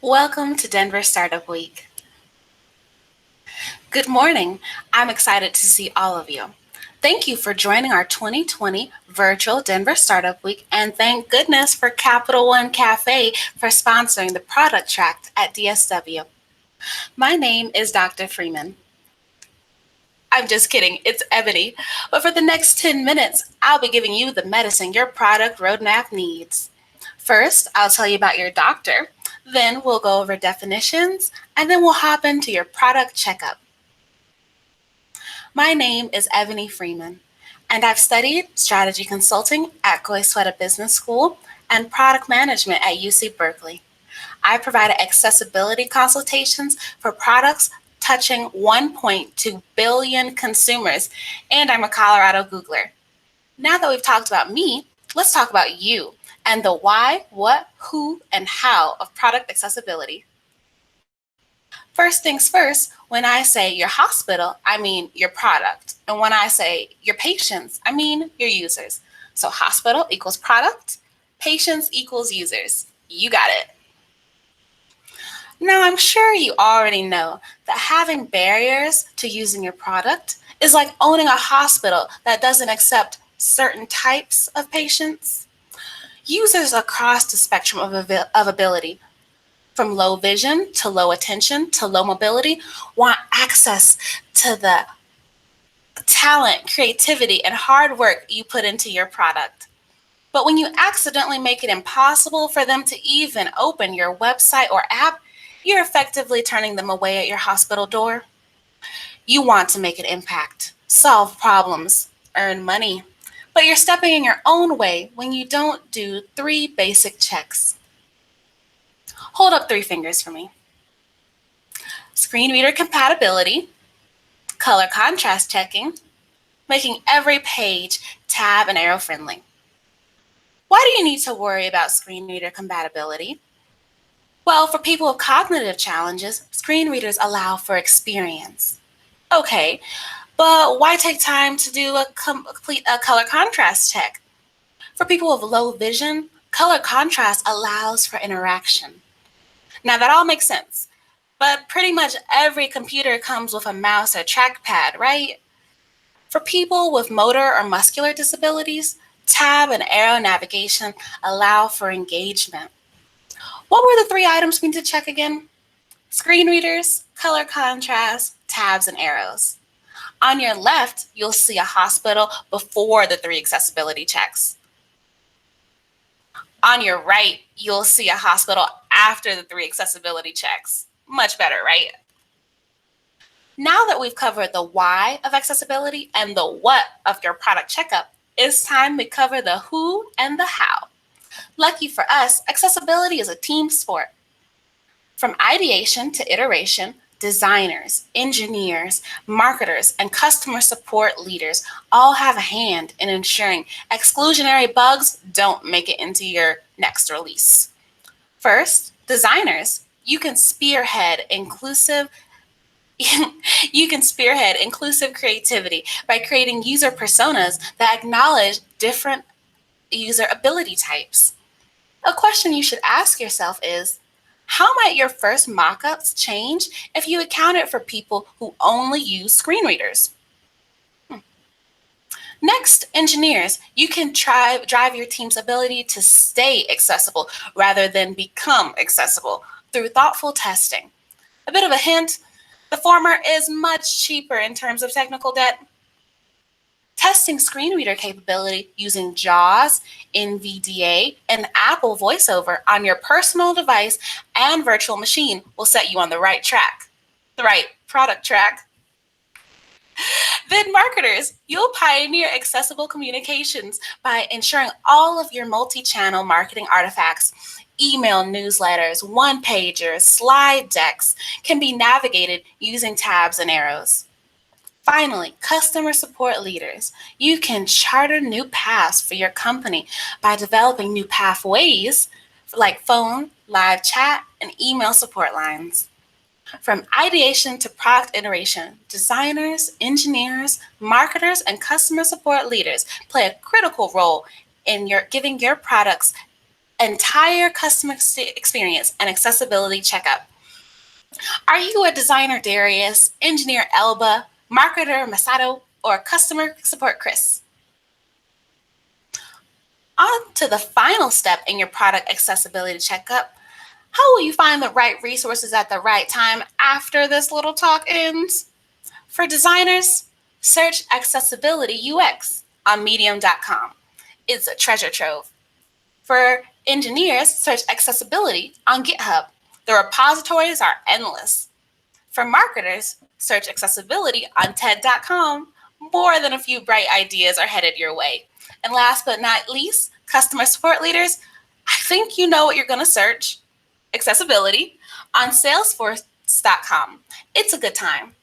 Welcome to Denver Startup Week. Good morning. I'm excited to see all of you. Thank you for joining our 2020 virtual Denver Startup Week, and thank goodness for Capital One Cafe for sponsoring the product track at DSW. My name is Dr. Freeman. I'm just kidding, it's Ebony. But for the next 10 minutes, I'll be giving you the medicine your product roadmap needs. First, I'll tell you about your doctor, then we'll go over definitions, and then we'll hop into your product checkup. My name is Ebony Freeman, and I've studied strategy consulting at Goizueta Business School and product management at UC Berkeley. I provided accessibility consultations for products touching 1.2 billion consumers, and I'm a Colorado Googler. Now that we've talked about me, let's talk about you and the why, what, who, and how of product accessibility. First things first, when I say your hospital, I mean your product. And when I say your patients, I mean your users. So hospital equals product, patients equals users. You got it. Now, I'm sure you already know that having barriers to using your product is like owning a hospital that doesn't accept certain types of patients. Users across the spectrum of ability, from low vision to low attention to low mobility, want access to the talent, creativity, and hard work you put into your product. But when you accidentally make it impossible for them to even open your website or app, you're effectively turning them away at your hospital door. You want to make an impact, solve problems, earn money, but you're stepping in your own way when you don't do 3 basic checks. Hold up 3 fingers for me. Screen reader compatibility, color contrast checking, making every page tab and arrow friendly. Why do you need to worry about screen reader compatibility? Well, for people with cognitive challenges, screen readers allow for experience. Okay, but why take time to do a complete color contrast check? For people with low vision, color contrast allows for interaction. Now that all makes sense, but pretty much every computer comes with a mouse or trackpad, right? For people with motor or muscular disabilities, tab and arrow navigation allow for engagement. What were the 3 items we need to check again? Screen readers, color contrast, tabs, and arrows. On your left, you'll see a hospital before the 3 accessibility checks. On your right, you'll see a hospital after the 3 accessibility checks. Much better, right? Now that we've covered the why of accessibility and the what of your product checkup, it's time we cover the who and the how. Lucky for us, accessibility is a team sport. From ideation to iteration, designers, engineers, marketers, and customer support leaders all have a hand in ensuring exclusionary bugs don't make it into your next release. First, designers, you can spearhead inclusive creativity by creating user personas that acknowledge different user ability types. A question you should ask yourself is, how might your first mock-ups change if you accounted for people who only use screen readers? Next, engineers, you can drive your team's ability to stay accessible rather than become accessible through thoughtful testing. A bit of a hint, the former is much cheaper in terms of technical debt. Testing screen reader capability using JAWS, NVDA, and Apple VoiceOver on your personal device and virtual machine will set you on the right track, the right product track. Then marketers, you'll pioneer accessible communications by ensuring all of your multi-channel marketing artifacts, email newsletters, one-pagers, slide decks can be navigated using tabs and arrows. Finally, customer support leaders, you can charter new paths for your company by developing new pathways like phone, live chat, and email support lines. From ideation to product iteration, designers, engineers, marketers, and customer support leaders play a critical role in giving your products entire customer experience and accessibility checkup. Are you a designer Darius, engineer Elba, marketer Masato, or customer support Chris? On to the final step in your product accessibility checkup. How will you find the right resources at the right time after this little talk ends? For designers, search Accessibility UX on medium.com. It's a treasure trove. For engineers, search Accessibility on GitHub. The repositories are endless. For marketers, search Accessibility on TED.com. More than a few bright ideas are headed your way. And last but not least, customer support leaders, I think you know what you're going to search. Accessibility on Salesforce.com. It's a good time.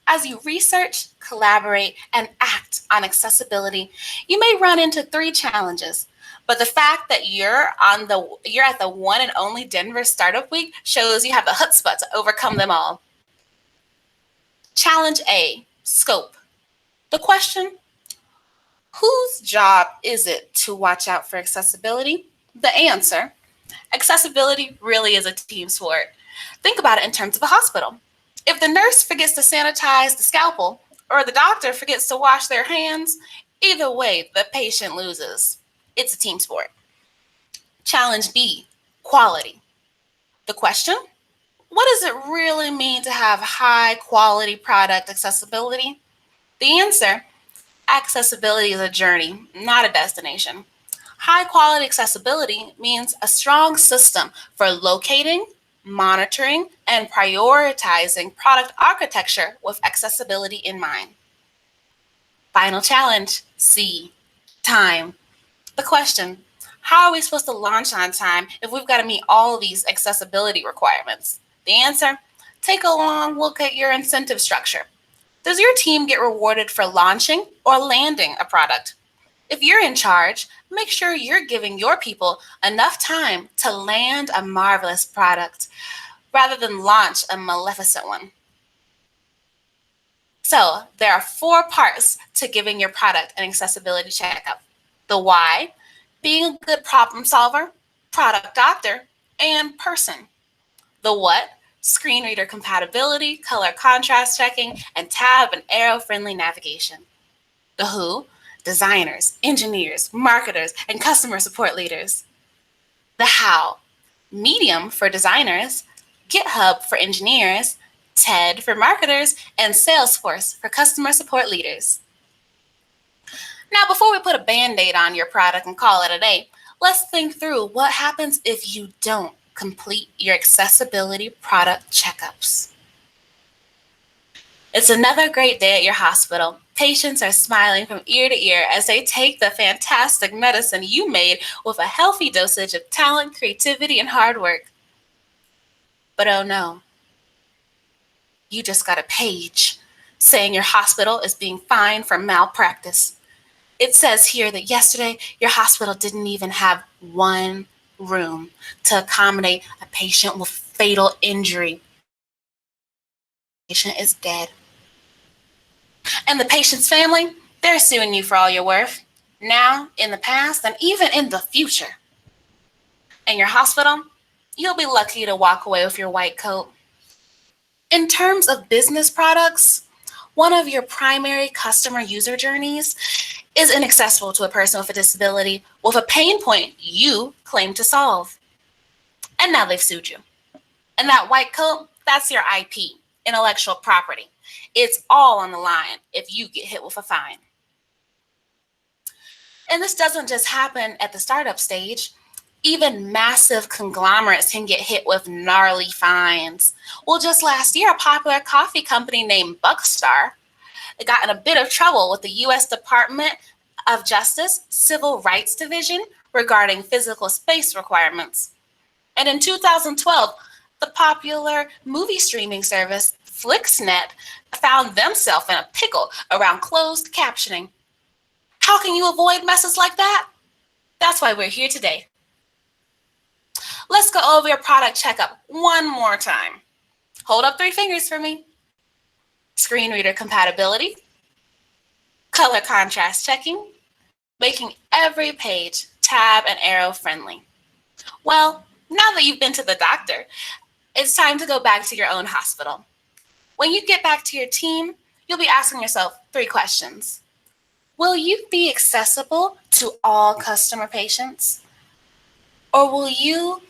As you research, collaborate, and act on accessibility, you may run into 3 challenges. But the fact that you're at the one and only Denver Startup Week shows you have the chutzpah to overcome them all. Challenge A, scope. The question, whose job is it to watch out for accessibility? The answer, accessibility really is a team sport. Think about it in terms of a hospital. If the nurse forgets to sanitize the scalpel or the doctor forgets to wash their hands, either way, the patient loses. It's a team sport. Challenge B, quality. The question, what does it really mean to have high quality product accessibility? The answer, accessibility is a journey, not a destination. High quality accessibility means a strong system for locating, monitoring, and prioritizing product architecture with accessibility in mind. Final challenge, C, time. The question, how are we supposed to launch on time if we've got to meet all of these accessibility requirements? The answer, take a long look at your incentive structure. Does your team get rewarded for launching or landing a product? If you're in charge, make sure you're giving your people enough time to land a marvelous product rather than launch a maleficent one. So there are 4 parts to giving your product an accessibility checkup. The why, being a good problem solver, product doctor, and person. The what, screen reader compatibility, color contrast checking, and tab and arrow friendly navigation. The who, designers, engineers, marketers, and customer support leaders. The how, Medium for designers, GitHub for engineers, TED for marketers, and Salesforce for customer support leaders. Now, before we put a Band-Aid on your product and call it a day, let's think through what happens if you don't complete your accessibility product checkups. It's another great day at your hospital. Patients are smiling from ear to ear as they take the fantastic medicine you made with a healthy dosage of talent, creativity, and hard work. But oh no, you just got a page saying your hospital is being fined for malpractice. It says here that yesterday your hospital didn't even have one room to accommodate a patient with fatal injury. The patient is dead. And the patient's family, they're suing you for all you're worth, now, in the past, and even in the future. In your hospital, you'll be lucky to walk away with your white coat. In terms of business products, one of your primary customer user journeys is inaccessible to a person with a disability with a pain point you claim to solve. And now they've sued you. And that white coat, that's your IP, intellectual property. It's all on the line if you get hit with a fine. And this doesn't just happen at the startup stage. Even massive conglomerates can get hit with gnarly fines. Well, just last year, a popular coffee company named Buckstar got in a bit of trouble with the U.S. Department of Justice Civil Rights Division regarding physical space requirements. And in 2012, the popular movie streaming service Flixnet found themselves in a pickle around closed captioning. How can you avoid messes like that? That's why we're here today. Let's go over your product checkup one more time. Hold up 3 fingers for me. Screen reader compatibility, color contrast checking, making every page tab and arrow friendly. Well, now that you've been to the doctor, it's time to go back to your own hospital. When you get back to your team, you'll be asking yourself 3 questions. Will you be accessible to all customer patients? Or will you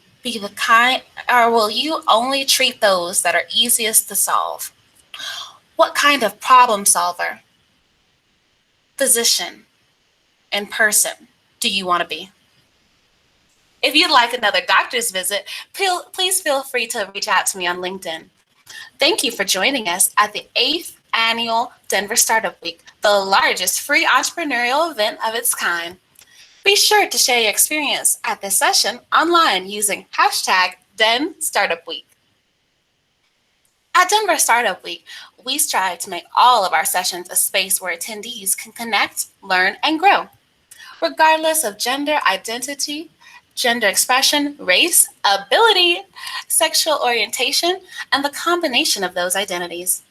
only treat those that are easiest to solve? What kind of problem solver, physician, and person do you want to be? If you'd like another doctor's visit, please feel free to reach out to me on LinkedIn. Thank you for joining us at the 8th Annual Denver Startup Week, the largest free entrepreneurial event of its kind. Be sure to share your experience at this session online using hashtag #DenStartupWeek. At Denver Startup Week, we strive to make all of our sessions a space where attendees can connect, learn, and grow, regardless of gender identity, gender expression, race, ability, sexual orientation, and the combination of those identities.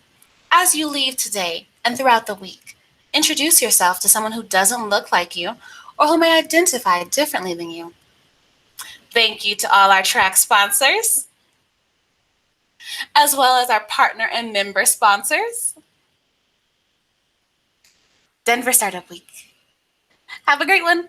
As you leave today and throughout the week, introduce yourself to someone who doesn't look like you or who may identify differently than you. Thank you to all our track sponsors, as well as our partner and member sponsors. Denver Startup Week. Have a great one.